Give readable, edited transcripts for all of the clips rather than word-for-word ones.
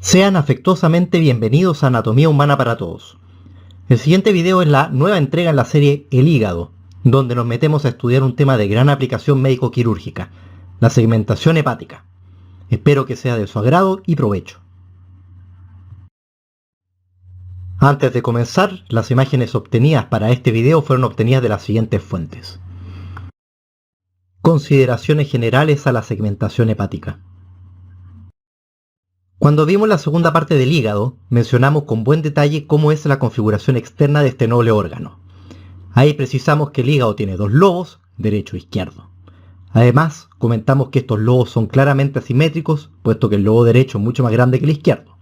Sean afectuosamente bienvenidos a Anatomía Humana para Todos. El siguiente video es la nueva entrega en la serie El Hígado, donde nos metemos a estudiar un tema de gran aplicación médico-quirúrgica, la segmentación hepática. Espero que sea de su agrado y provecho. Antes de comenzar, las imágenes obtenidas para este video fueron obtenidas de las siguientes fuentes. Consideraciones generales a la segmentación hepática. Cuando vimos la segunda parte del hígado, mencionamos con buen detalle cómo es la configuración externa de este noble órgano. Ahí precisamos que el hígado tiene dos lobos, derecho e izquierdo. Además, comentamos que estos lobos son claramente asimétricos, puesto que el lobo derecho es mucho más grande que el izquierdo.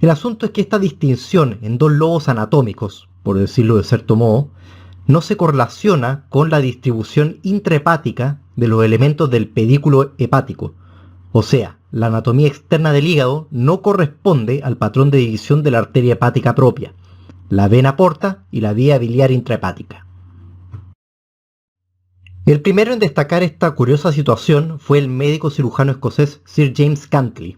El asunto es que esta distinción en dos lobos anatómicos, por decirlo de cierto modo, no se correlaciona con la distribución intrahepática de los elementos del pedículo hepático. O sea, la anatomía externa del hígado no corresponde al patrón de división de la arteria hepática propia, la vena porta y la vía biliar intrahepática. El primero en destacar esta curiosa situación fue el médico cirujano escocés Sir James Cantley,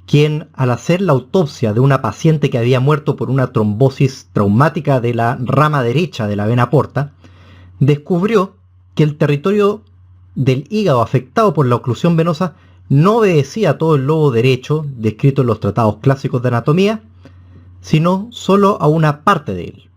quien, al hacer la autopsia de una paciente que había muerto por una trombosis traumática de la rama derecha de la vena porta, descubrió que el territorio del hígado afectado por la oclusión venosa no obedecía a todo el lobo derecho descrito en los tratados clásicos de anatomía, sino solo a una parte de él.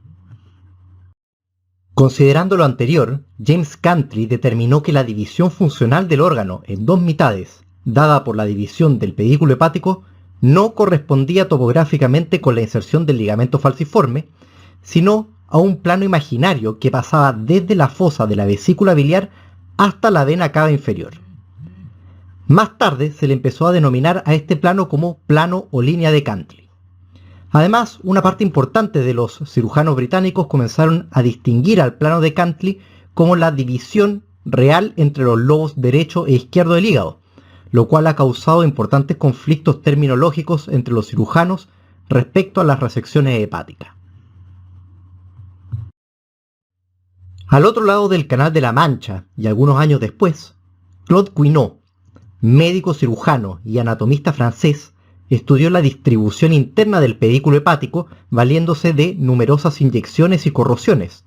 Considerando lo anterior, James Cantley determinó que la división funcional del órgano en dos mitades, dada por la división del pedículo hepático, no correspondía topográficamente con la inserción del ligamento falciforme, sino a un plano imaginario que pasaba desde la fosa de la vesícula biliar hasta la vena cava inferior. Más tarde se le empezó a denominar a este plano como plano o línea de Cantley. Además, una parte importante de los cirujanos británicos comenzaron a distinguir al plano de Cantley como la división real entre los lobos derecho e izquierdo del hígado, lo cual ha causado importantes conflictos terminológicos entre los cirujanos respecto a las resecciones hepáticas. Al otro lado del Canal de la Mancha, y algunos años después, Claude Quinault, médico cirujano y anatomista francés, estudió la distribución interna del pedículo hepático valiéndose de numerosas inyecciones y corrosiones,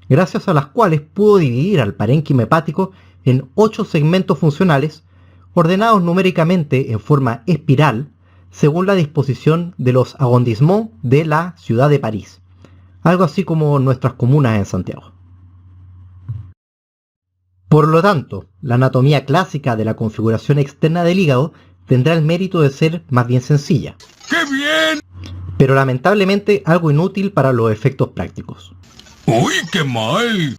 gracias a las cuales pudo dividir al parénquima hepático en 8 segmentos funcionales, ordenados numéricamente en forma espiral, según la disposición de los arrondissements de la ciudad de París, algo así como nuestras comunas en Santiago. Por lo tanto, la anatomía clásica de la configuración externa del hígado tendrá el mérito de ser más bien sencilla. ¡Qué bien! Pero lamentablemente algo inútil para los efectos prácticos. ¡Uy, qué mal!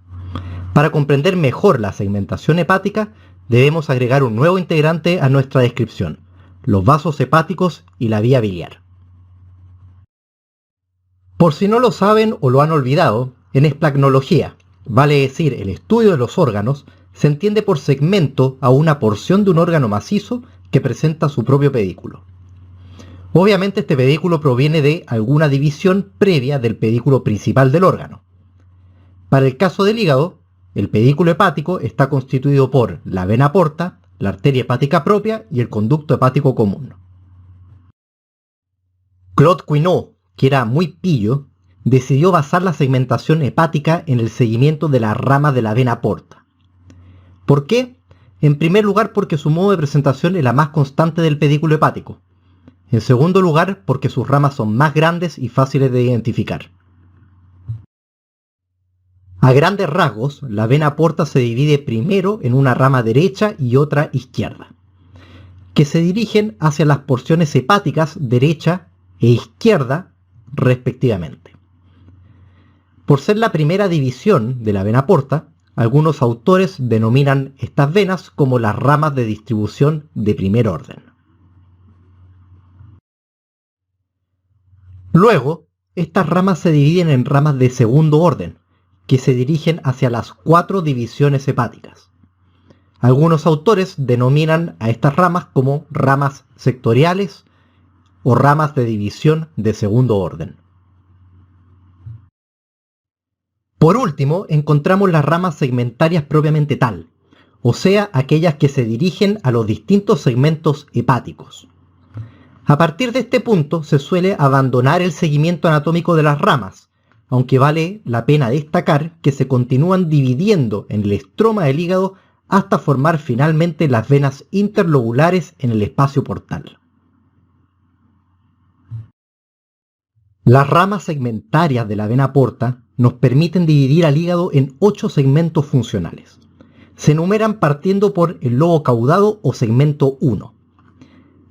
Para comprender mejor la segmentación hepática, debemos agregar un nuevo integrante a nuestra descripción, los vasos hepáticos y la vía biliar. Por si no lo saben o lo han olvidado, en esplagnología, vale decir el estudio de los órganos, se entiende por segmento a una porción de un órgano macizo que presenta su propio pedículo. Obviamente este pedículo proviene de alguna división previa del pedículo principal del órgano. Para el caso del hígado, el pedículo hepático está constituido por la vena porta, la arteria hepática propia y el conducto hepático común. Claude Quinault, que era muy pillo, decidió basar la segmentación hepática en el seguimiento de las ramas de la vena porta. ¿Por qué? En primer lugar porque su modo de presentación es la más constante del pedículo hepático. En segundo lugar porque sus ramas son más grandes y fáciles de identificar. A grandes rasgos, la vena porta se divide primero en una rama derecha y otra izquierda, que se dirigen hacia las porciones hepáticas derecha e izquierda respectivamente. Por ser la primera división de la vena porta, algunos autores denominan estas venas como las ramas de distribución de primer orden. Luego, estas ramas se dividen en ramas de segundo orden, que se dirigen hacia las 4 divisiones hepáticas. Algunos autores denominan a estas ramas como ramas sectoriales o ramas de división de segundo orden. Por último, encontramos las ramas segmentarias propiamente tal, o sea, aquellas que se dirigen a los distintos segmentos hepáticos. A partir de este punto se suele abandonar el seguimiento anatómico de las ramas, aunque vale la pena destacar que se continúan dividiendo en el estroma del hígado hasta formar finalmente las venas interlobulares en el espacio portal. Las ramas segmentarias de la vena porta nos permiten dividir al hígado en 8 segmentos funcionales. Se enumeran partiendo por el lobo caudado o segmento 1.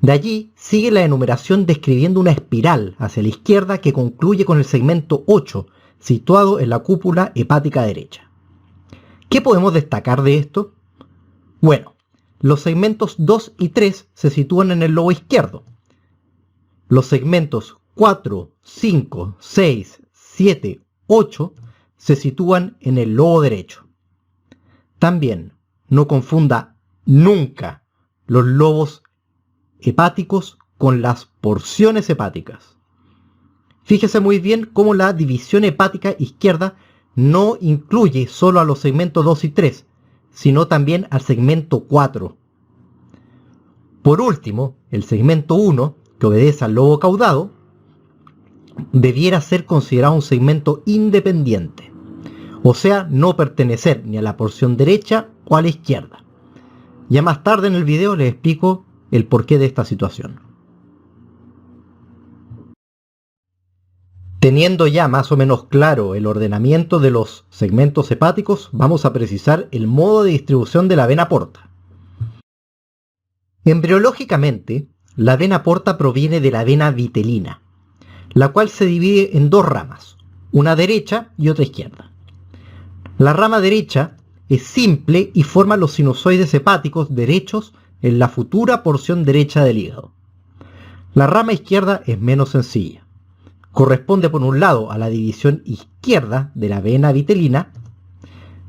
De allí sigue la enumeración describiendo una espiral hacia la izquierda que concluye con el segmento 8, situado en la cúpula hepática derecha. ¿Qué podemos destacar de esto? Bueno, los segmentos 2 y 3 se sitúan en el lobo izquierdo. Los segmentos 4, 5, 6, 7, 8 se sitúan en el lobo derecho. También no confunda nunca los lobos hepáticos con las porciones hepáticas. Fíjese muy bien cómo la división hepática izquierda no incluye solo a los segmentos 2 y 3, sino también al segmento 4. Por último, el segmento 1, que obedece al lobo caudado, debiera ser considerado un segmento independiente, o sea, no pertenecer ni a la porción derecha o a la izquierda. Ya más tarde en el video les explico el porqué de esta situación. Teniendo ya más o menos claro el ordenamiento de los segmentos hepáticos, vamos a precisar el modo de distribución de la vena porta. Embriológicamente, la vena porta proviene de la vena vitelina, la cual se divide en 2 ramas, una derecha y otra izquierda. La rama derecha es simple y forma los sinusoides hepáticos derechos en la futura porción derecha del hígado. La rama izquierda es menos sencilla. Corresponde por un lado a la división izquierda de la vena vitelina,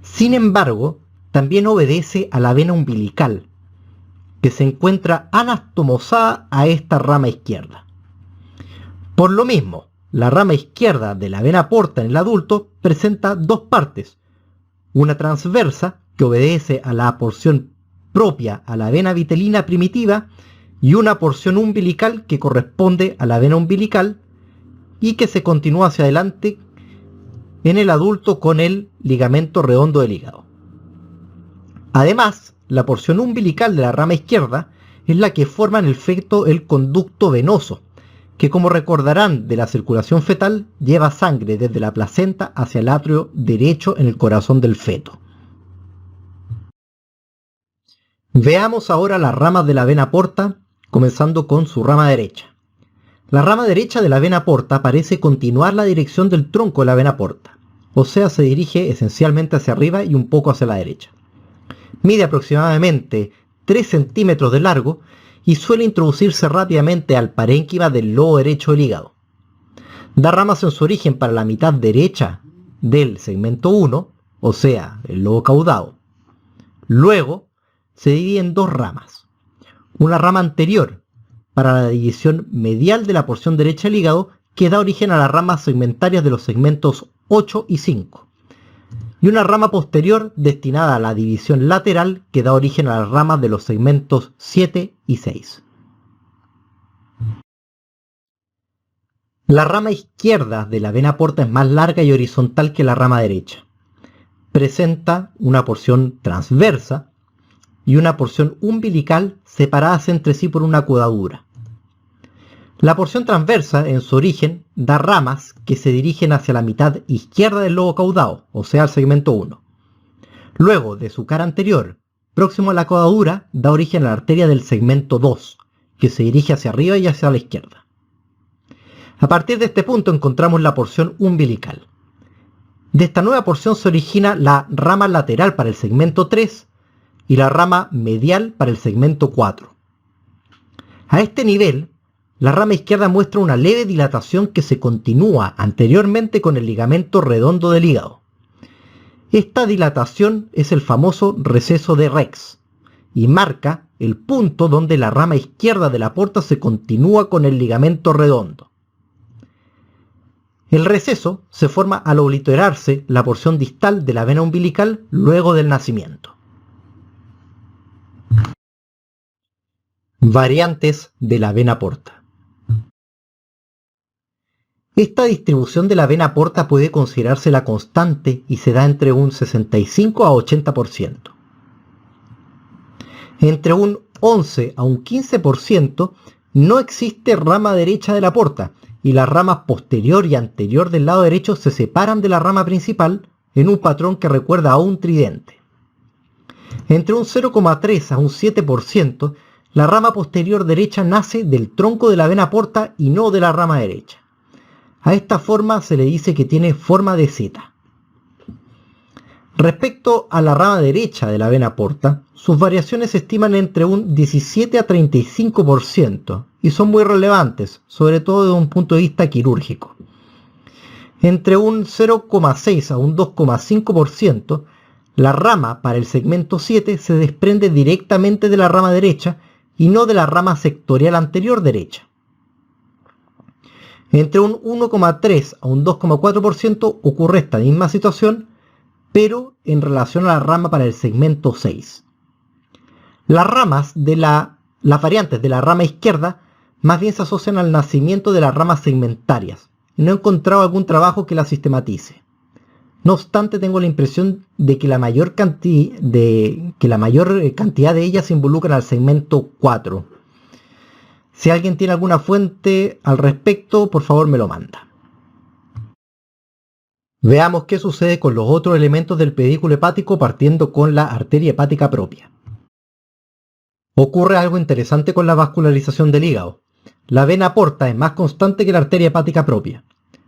sin embargo, también obedece a la vena umbilical, que se encuentra anastomosada a esta rama izquierda. Por lo mismo, la rama izquierda de la vena porta en el adulto presenta 2 partes, una transversa que obedece a la porción propia a la vena vitelina primitiva y una porción umbilical que corresponde a la vena umbilical y que se continúa hacia adelante en el adulto con el ligamento redondo del hígado. Además, la porción umbilical de la rama izquierda es la que forma en el feto el conducto venoso, que como recordarán de la circulación fetal, lleva sangre desde la placenta hacia el atrio derecho en el corazón del feto. Veamos ahora las ramas de la vena porta, comenzando con su rama derecha. La rama derecha de la vena porta parece continuar la dirección del tronco de la vena porta, o sea, se dirige esencialmente hacia arriba y un poco hacia la derecha. Mide aproximadamente 3 centímetros de largo y suele introducirse rápidamente al parénquima del lobo derecho del hígado. Da ramas en su origen para la mitad derecha del segmento 1, o sea, el lobo caudado. Luego, se divide en 2 ramas. Una rama anterior para la división medial de la porción derecha del hígado que da origen a las ramas segmentarias de los segmentos 8 y 5. Y una rama posterior destinada a la división lateral que da origen a las ramas de los segmentos 7 y 6. La rama izquierda de la vena porta es más larga y horizontal que la rama derecha. Presenta una porción transversa y una porción umbilical separadas entre sí por una coadura. La porción transversa, en su origen, da ramas que se dirigen hacia la mitad izquierda del lobo caudado, o sea, al segmento 1. Luego, de su cara anterior, próximo a la coadura, da origen a la arteria del segmento 2, que se dirige hacia arriba y hacia la izquierda. A partir de este punto encontramos la porción umbilical. De esta nueva porción se origina la rama lateral para el segmento 3, y la rama medial para el segmento 4. A este nivel, la rama izquierda muestra una leve dilatación que se continúa anteriormente con el ligamento redondo del hígado. Esta dilatación es el famoso receso de Rex y marca el punto donde la rama izquierda de la porta se continúa con el ligamento redondo. El receso se forma al obliterarse la porción distal de la vena umbilical luego del nacimiento. Variantes de la vena porta. Esta distribución de la vena porta puede considerarse la constante y se da entre un 65 a 80%. Entre un 11 a un 15% no existe rama derecha de la porta y las ramas posterior y anterior del lado derecho se separan de la rama principal en un patrón que recuerda a un tridente. Entre un 0,3 a un 7%, la rama posterior derecha nace del tronco de la vena porta y no de la rama derecha. A esta forma se le dice que tiene forma de Z. Respecto a la rama derecha de la vena porta, sus variaciones se estiman entre un 17 a 35% y son muy relevantes, sobre todo desde un punto de vista quirúrgico. Entre un 0,6 a un 2,5%, la rama para el segmento 7 se desprende directamente de la rama derecha y no de la rama sectorial anterior derecha. Entre un 1,3 a un 2,4% ocurre esta misma situación, pero en relación a la rama para el segmento 6. Las variantes de la rama izquierda más bien se asocian al nacimiento de las ramas segmentarias, y no he encontrado algún trabajo que las sistematice. No obstante, tengo la impresión de que la mayor cantidad de ellas se involucran al segmento 4. Si alguien tiene alguna fuente al respecto, por favor me lo manda. Veamos qué sucede con los otros elementos del pedículo hepático partiendo con la arteria hepática propia. Ocurre algo interesante con la vascularización del hígado. La vena porta es más constante que la arteria hepática propia.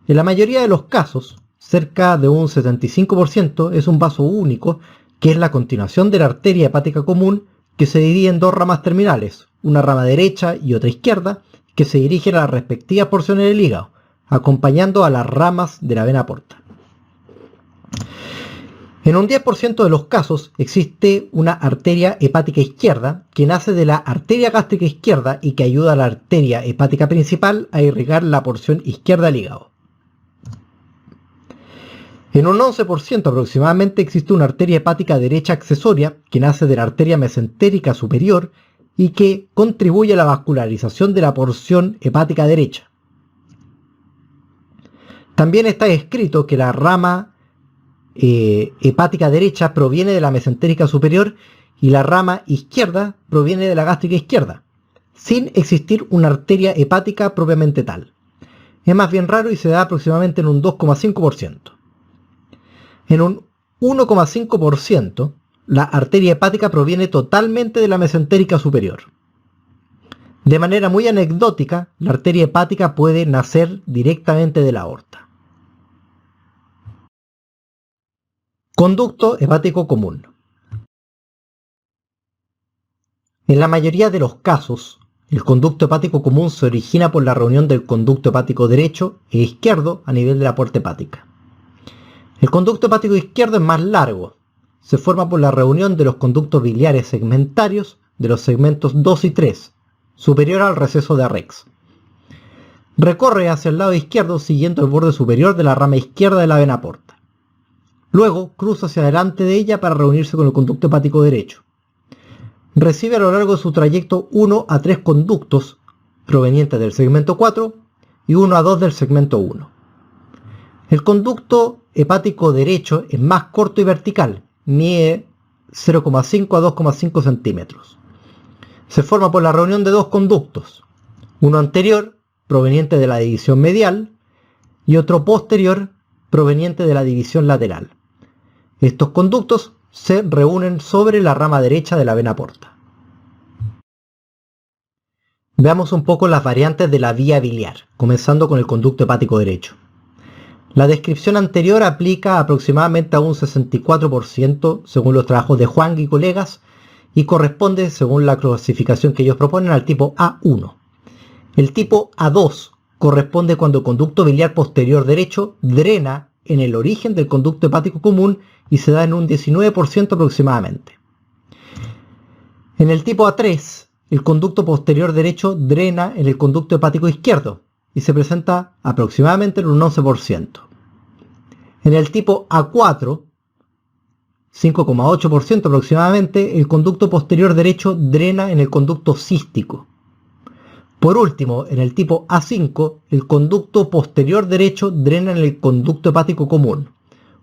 En la mayoría de los casos, cerca de un 75% es un vaso único, que es la continuación de la arteria hepática común, que se divide en dos ramas terminales, una rama derecha y otra izquierda, que se dirigen a las respectivas porciones del hígado, acompañando a las ramas de la vena porta. En un 10% de los casos existe una arteria hepática izquierda que nace de la arteria gástrica izquierda y que ayuda a la arteria hepática principal a irrigar la porción izquierda del hígado. En un 11% aproximadamente existe una arteria hepática derecha accesoria que nace de la arteria mesentérica superior y que contribuye a la vascularización de la porción hepática derecha. También está escrito que la rama hepática derecha proviene de la mesentérica superior y la rama izquierda proviene de la gástrica izquierda, sin existir una arteria hepática propiamente tal. Es más bien raro y se da aproximadamente en un 2,5%. En un 1,5%, la arteria hepática proviene totalmente de la mesentérica superior. De manera muy anecdótica, la arteria hepática puede nacer directamente de la aorta. Conducto hepático común. En la mayoría de los casos, el conducto hepático común se origina por la reunión del conducto hepático derecho e izquierdo a nivel de la puerta hepática. El conducto hepático izquierdo es más largo. Se forma por la reunión de los conductos biliares segmentarios de los segmentos 2 y 3, superior al receso de Arrex. Recorre hacia el lado izquierdo siguiendo el borde superior de la rama izquierda de la vena porta. Luego cruza hacia adelante de ella para reunirse con el conducto hepático derecho. Recibe a lo largo de su trayecto 1 a 3 conductos provenientes del segmento 4 y 1 a 2 del segmento 1. El conducto hepático derecho es más corto y vertical, mide 0,5 a 2,5 centímetros. Se forma por la reunión de dos conductos, uno anterior, proveniente de la división medial, y otro posterior, proveniente de la división lateral. Estos conductos se reúnen sobre la rama derecha de la vena porta. Veamos un poco las variantes de la vía biliar, comenzando con el conducto hepático derecho. La descripción anterior aplica aproximadamente a un 64% según los trabajos de Huang y colegas y corresponde, según la clasificación que ellos proponen, al tipo A1. El tipo A2 corresponde cuando el conducto biliar posterior derecho drena en el origen del conducto hepático común y se da en un 19% aproximadamente. En el tipo A3, el conducto posterior derecho drena en el conducto hepático izquierdo y se presenta aproximadamente en un 11%. En el tipo A4, 5,8% aproximadamente, el conducto posterior derecho drena en el conducto cístico. Por último, en el tipo A5, el conducto posterior derecho drena en el conducto hepático común.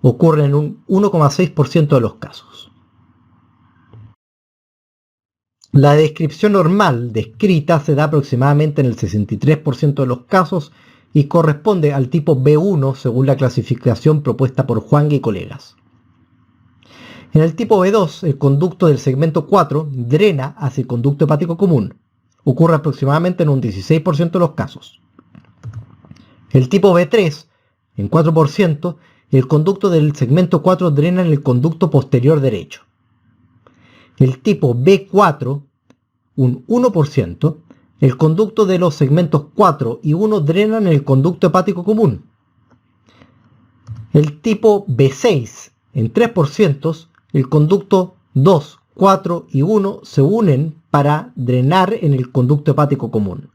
Ocurre en un 1,6% de los casos. La descripción normal descrita se da aproximadamente en el 63% de los casos y corresponde al tipo B1 según la clasificación propuesta por Huang y colegas. En el tipo B2, el conducto del segmento 4 drena hacia el conducto hepático común. Ocurre aproximadamente en un 16% de los casos. El tipo B3, en 4%, el conducto del segmento 4 drena en el conducto posterior derecho. El tipo B4, un 1%, el conducto de los segmentos 4 y 1 drenan en el conducto hepático común. El tipo B6, en 3%, el conducto 2, 4 y 1 se unen para drenar en el conducto hepático común.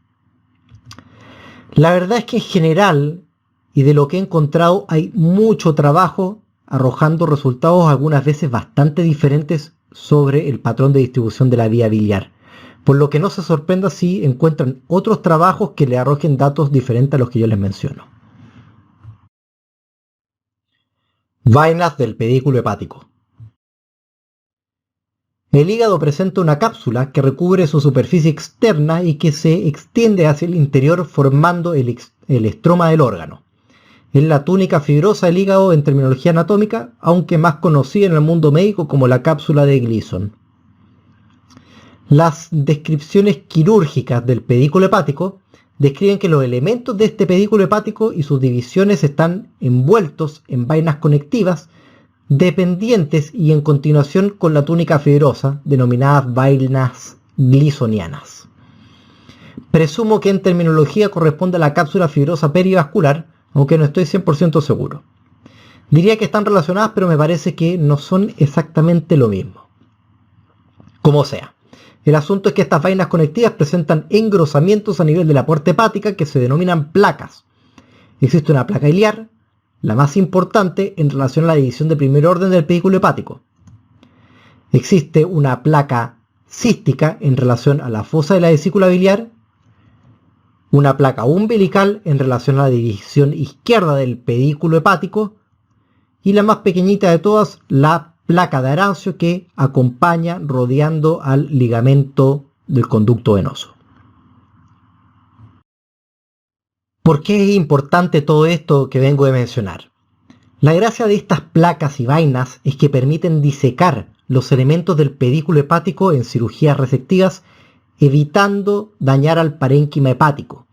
La verdad es que en general, y de lo que he encontrado, hay mucho trabajo arrojando resultados algunas veces bastante diferentes sobre el patrón de distribución de la vía biliar, por lo que no se sorprenda si encuentran otros trabajos que le arrojen datos diferentes a los que yo les menciono. Vainas del pedículo hepático. El hígado presenta una cápsula que recubre su superficie externa y que se extiende hacia el interior formando el estroma del órgano. Es la túnica fibrosa del hígado en terminología anatómica, aunque más conocida en el mundo médico como la cápsula de Gleason. Las descripciones quirúrgicas del pedículo hepático describen que los elementos de este pedículo hepático y sus divisiones están envueltos en vainas conectivas dependientes y en continuación con la túnica fibrosa, denominadas vainas gleasonianas. Presumo que en terminología corresponde a la cápsula fibrosa perivascular, aunque no estoy 100% seguro. Diría que están relacionadas, pero me parece que no son exactamente lo mismo. Como sea, el asunto es que estas vainas conectivas presentan engrosamientos a nivel de la puerta hepática que se denominan placas. Existe una placa iliar, la más importante en relación a la división de primer orden del pedículo hepático. Existe una placa cística en relación a la fosa de la vesícula biliar, una placa umbilical en relación a la división izquierda del pedículo hepático y la más pequeñita de todas, la placa de Arancio, que acompaña rodeando al ligamento del conducto venoso. ¿Por qué es importante todo esto que vengo de mencionar? La gracia de estas placas y vainas es que permiten disecar los elementos del pedículo hepático en cirugías resectivas, evitando dañar al parénquima hepático.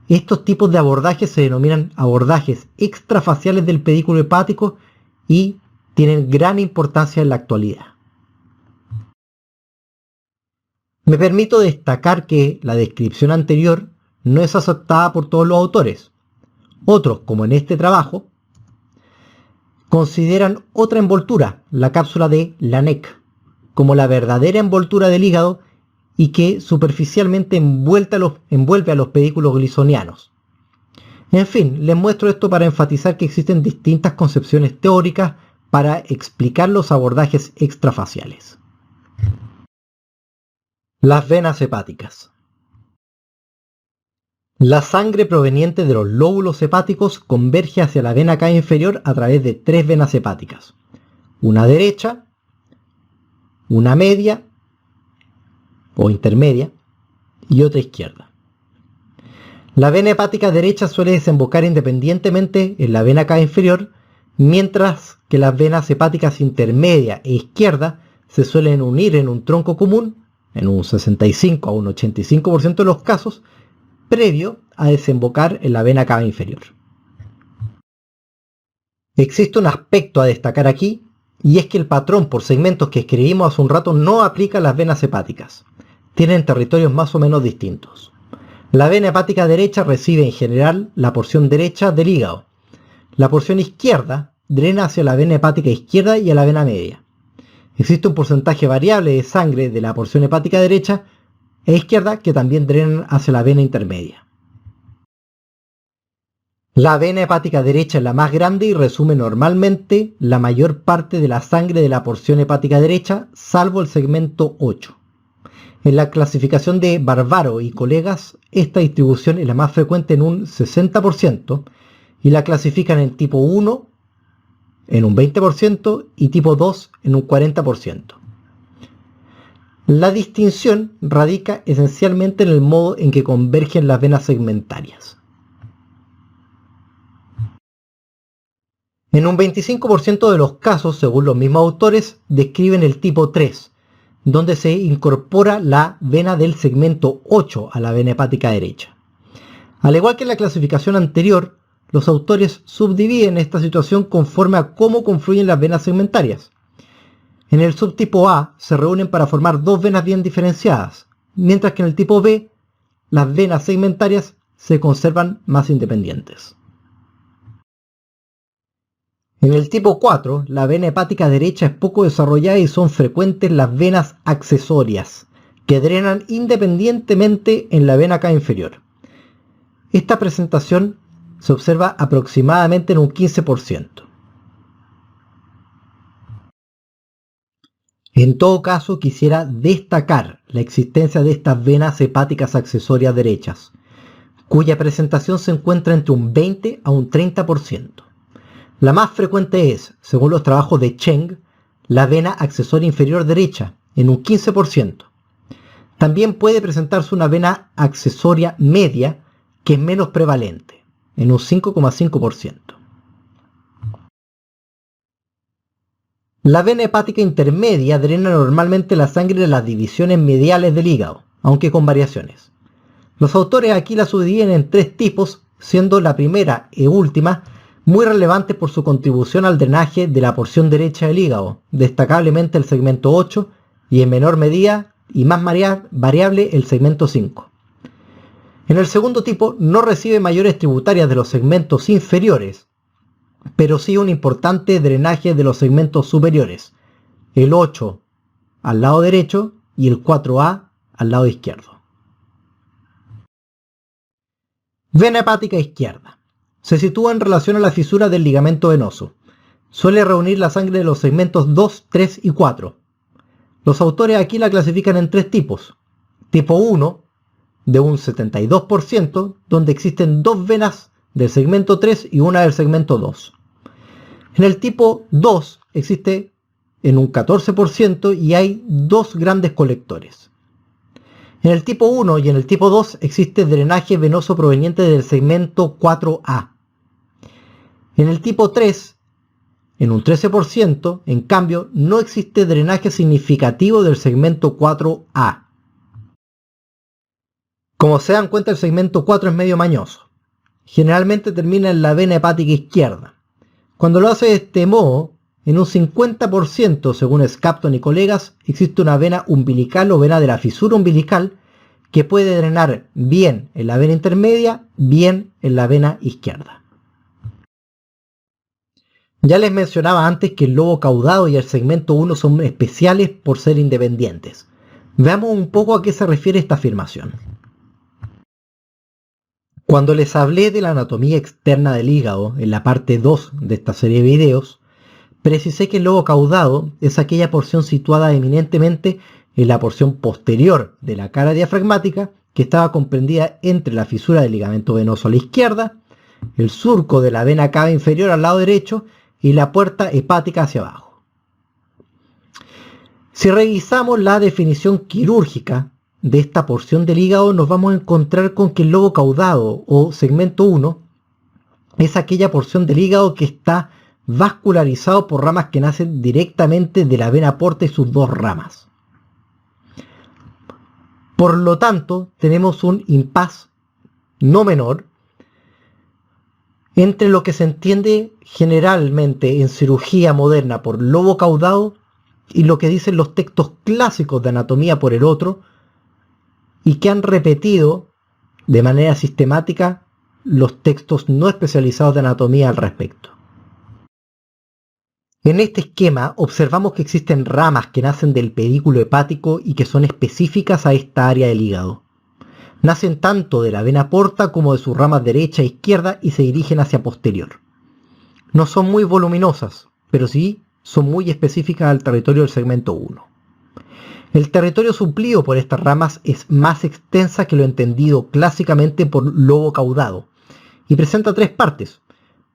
Estos tipos de abordajes se denominan abordajes extrafaciales del pedículo hepático y tienen gran importancia en la actualidad. Me permito destacar que la descripción anterior no es aceptada por todos los autores. Otros, como en este trabajo, consideran otra envoltura, la cápsula de Laennec, como la verdadera envoltura del hígado y que superficialmente envuelve a los pedículos gleasonianos. En fin, les muestro esto para enfatizar que existen distintas concepciones teóricas para explicar los abordajes extrafaciales. Las venas hepáticas. La sangre proveniente de los lóbulos hepáticos converge hacia la vena cava inferior a través de tres venas hepáticas, una derecha, una media o intermedia y otra izquierda. La vena hepática derecha suele desembocar independientemente en la vena cava inferior, mientras que las venas hepáticas intermedia e izquierda se suelen unir en un tronco común, en un 65 a un 85% de los casos, previo a desembocar en la vena cava inferior. Existe un aspecto a destacar aquí, y es que el patrón por segmentos que escribimos hace un rato no aplica a las venas hepáticas. Tienen territorios más o menos distintos. La vena hepática derecha recibe en general la porción derecha del hígado. La porción izquierda drena hacia la vena hepática izquierda y a la vena media. Existe un porcentaje variable de sangre de la porción hepática derecha e izquierda que también drenan hacia la vena intermedia. La vena hepática derecha es la más grande y resume normalmente la mayor parte de la sangre de la porción hepática derecha, salvo el segmento 8. En la clasificación de Barbaro y colegas, esta distribución es la más frecuente en un 60% y la clasifican en tipo 1 en un 20% y tipo 2 en un 40%. La distinción radica esencialmente en el modo en que convergen las venas segmentarias. En un 25% de los casos, según los mismos autores, describen el tipo 3, donde se incorpora la vena del segmento 8 a la vena hepática derecha. Al igual que en la clasificación anterior, los autores subdividen esta situación conforme a cómo confluyen las venas segmentarias. En el subtipo A se reúnen para formar dos venas bien diferenciadas, mientras que en el tipo B las venas segmentarias se conservan más independientes. En el tipo 4, la vena hepática derecha es poco desarrollada y son frecuentes las venas accesorias, que drenan independientemente en la vena cava inferior. Esta presentación se observa aproximadamente en un 15%. En todo caso, quisiera destacar la existencia de estas venas hepáticas accesorias derechas, cuya presentación se encuentra entre un 20 a un 30%. La más frecuente es, según los trabajos de Cheng, la vena accesoria inferior derecha, en un 15%. También puede presentarse una vena accesoria media, que es menos prevalente, en un 5,5%. La vena hepática intermedia drena normalmente la sangre de las divisiones mediales del hígado, aunque con variaciones. Los autores aquí la subdividen en tres tipos, siendo la primera y última muy relevante por su contribución al drenaje de la porción derecha del hígado, destacablemente el segmento 8 y en menor medida y más variable el segmento 5. En el segundo tipo no recibe mayores tributarias de los segmentos inferiores, pero sí un importante drenaje de los segmentos superiores, el 8 al lado derecho y el 4A al lado izquierdo. Vena hepática izquierda. Se sitúa en relación a la fisura del ligamento venoso. Suele reunir la sangre de los segmentos 2, 3 y 4. Los autores aquí la clasifican en tres tipos. Tipo 1, de un 72%, donde existen dos venas del segmento 3 y una del segmento 2. En el tipo 2 existe en un 14% y hay dos grandes colectores. En el tipo 1 y en el tipo 2 existe drenaje venoso proveniente del segmento 4A. En el tipo 3, en un 13%, en cambio, no existe drenaje significativo del segmento 4A. Como se dan cuenta, el segmento 4 es medio mañoso. Generalmente termina en la vena hepática izquierda. Cuando lo hace de este modo, en un 50%, según Skapton y colegas, existe una vena umbilical o vena de la fisura umbilical que puede drenar bien en la vena intermedia, bien en la vena izquierda. Ya les mencionaba antes que el lobo caudado y el segmento 1 son especiales por ser independientes. Veamos un poco a qué se refiere esta afirmación. Cuando les hablé de la anatomía externa del hígado en la parte 2 de esta serie de videos, precisé que el lobo caudado es aquella porción situada eminentemente en la porción posterior de la cara diafragmática que estaba comprendida entre la fisura del ligamento venoso a la izquierda, el surco de la vena cava inferior al lado derecho y la puerta hepática hacia abajo. Si revisamos la definición quirúrgica de esta porción del hígado, nos vamos a encontrar con que el lobo caudado o segmento 1 es aquella porción del hígado que está vascularizado por ramas que nacen directamente de la vena porta y sus dos ramas. Por lo tanto, tenemos un impas no menor entre lo que se entiende generalmente en cirugía moderna por lobo caudado y lo que dicen los textos clásicos de anatomía por el otro, y que han repetido de manera sistemática los textos no especializados de anatomía al respecto. En este esquema observamos que existen ramas que nacen del pedículo hepático y que son específicas a esta área del hígado. Nacen tanto de la vena porta como de sus ramas derecha e izquierda y se dirigen hacia posterior. No son muy voluminosas, pero sí son muy específicas al territorio del segmento 1. El territorio suplido por estas ramas es más extensa que lo entendido clásicamente por lobo caudado y presenta tres partes.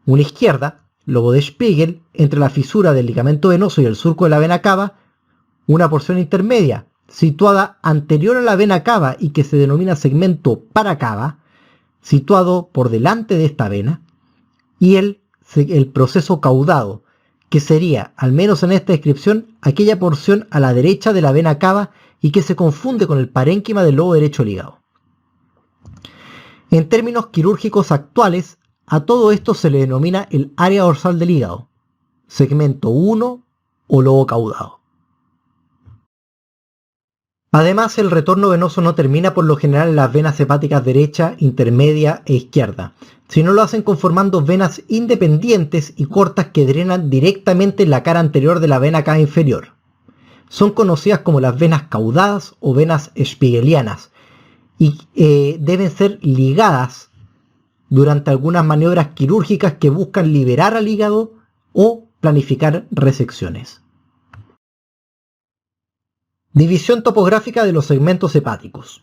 Una izquierda, lobo de Spiegel, entre la fisura del ligamento venoso y el surco de la vena cava, una porción intermedia, situada anterior a la vena cava y que se denomina segmento paracava, situado por delante de esta vena, y el proceso caudado, que sería, al menos en esta descripción, aquella porción a la derecha de la vena cava y que se confunde con el parénquima del lobo derecho del hígado. En términos quirúrgicos actuales, a todo esto se le denomina el área dorsal del hígado, segmento 1 o lobo caudado. Además, el retorno venoso no termina por lo general en las venas hepáticas derecha, intermedia e izquierda, sino lo hacen conformando venas independientes y cortas que drenan directamente en la cara anterior de la vena cava inferior. Son conocidas como las venas caudadas o venas spiegelianas y deben ser ligadas durante algunas maniobras quirúrgicas que buscan liberar al hígado o planificar resecciones. División topográfica de los segmentos hepáticos.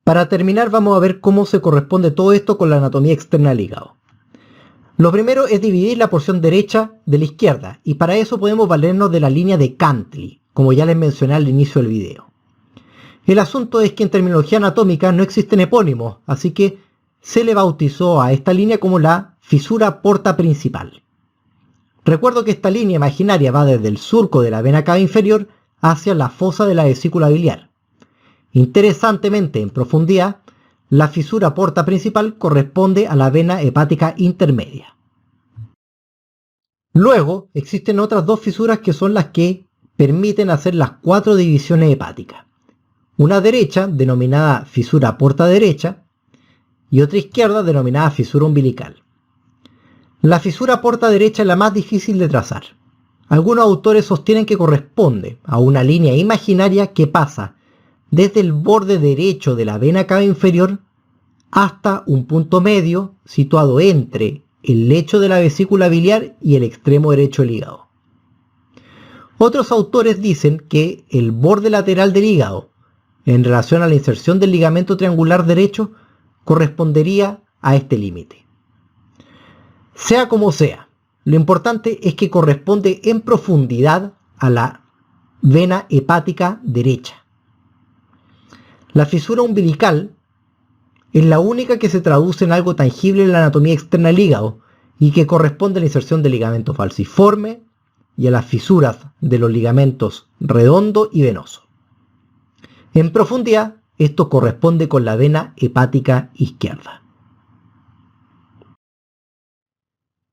Para terminar, vamos a ver cómo se corresponde todo esto con la anatomía externa del hígado. Lo primero es dividir la porción derecha de la izquierda, y para eso podemos valernos de la línea de Cantley, como ya les mencioné al inicio del video. El asunto es que en terminología anatómica no existen epónimos, así que se le bautizó a esta línea como la fisura porta principal. Recuerdo que esta línea imaginaria va desde el surco de la vena cava inferior hacia la fosa de la vesícula biliar. Interesantemente, en profundidad, la fisura porta principal corresponde a la vena hepática intermedia. Luego, existen otras dos fisuras que son las que permiten hacer las 4 divisiones hepáticas. Una derecha, denominada fisura porta derecha, y otra izquierda, denominada fisura umbilical. La fisura porta derecha es la más difícil de trazar. Algunos autores sostienen que corresponde a una línea imaginaria que pasa desde el borde derecho de la vena cava inferior hasta un punto medio situado entre el lecho de la vesícula biliar y el extremo derecho del hígado. Otros autores dicen que el borde lateral del hígado, en relación a la inserción del ligamento triangular derecho, correspondería a este límite. Sea como sea, lo importante es que corresponde en profundidad a la vena hepática derecha. La fisura umbilical es la única que se traduce en algo tangible en la anatomía externa del hígado y que corresponde a la inserción del ligamento falciforme y a las fisuras de los ligamentos redondo y venoso. En profundidad, esto corresponde con la vena hepática izquierda.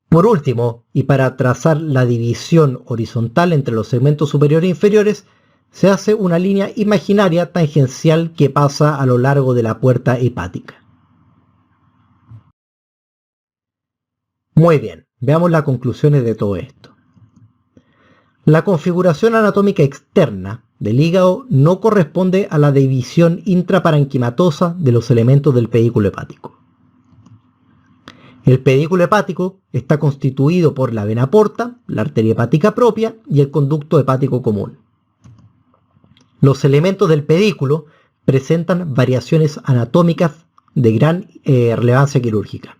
Por último, y para trazar la división horizontal entre los segmentos superiores e inferiores, se hace una línea imaginaria tangencial que pasa a lo largo de la puerta hepática. Muy bien, veamos las conclusiones de todo esto. La configuración anatómica externa del hígado no corresponde a la división intraparenquimatosa de los elementos del pedículo hepático. El pedículo hepático está constituido por la vena porta, la arteria hepática propia y el conducto hepático común. Los elementos del pedículo presentan variaciones anatómicas de gran relevancia quirúrgica.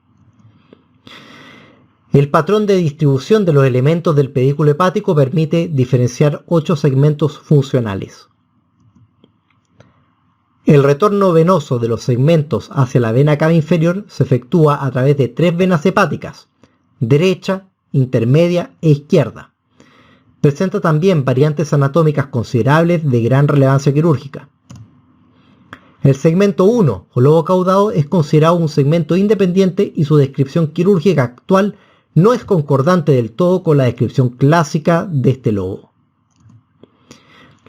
El patrón de distribución de los elementos del pedículo hepático permite diferenciar 8 segmentos funcionales. El retorno venoso de los segmentos hacia la vena cava inferior se efectúa a través de 3 venas hepáticas, derecha, intermedia e izquierda. Presenta también variantes anatómicas considerables de gran relevancia quirúrgica. El segmento 1 o lobo caudado es considerado un segmento independiente y su descripción quirúrgica actual no es concordante del todo con la descripción clásica de este lobo.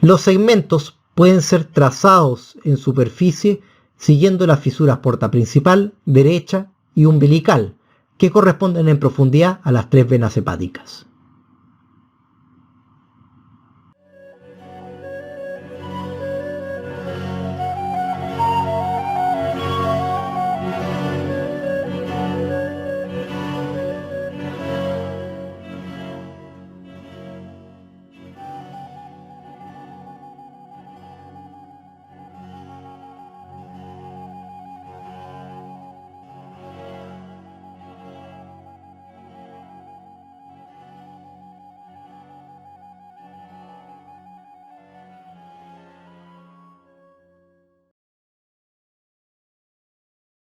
Los segmentos pueden ser trazados en superficie siguiendo las fisuras porta principal, derecha y umbilical, que corresponden en profundidad a las 3 venas hepáticas.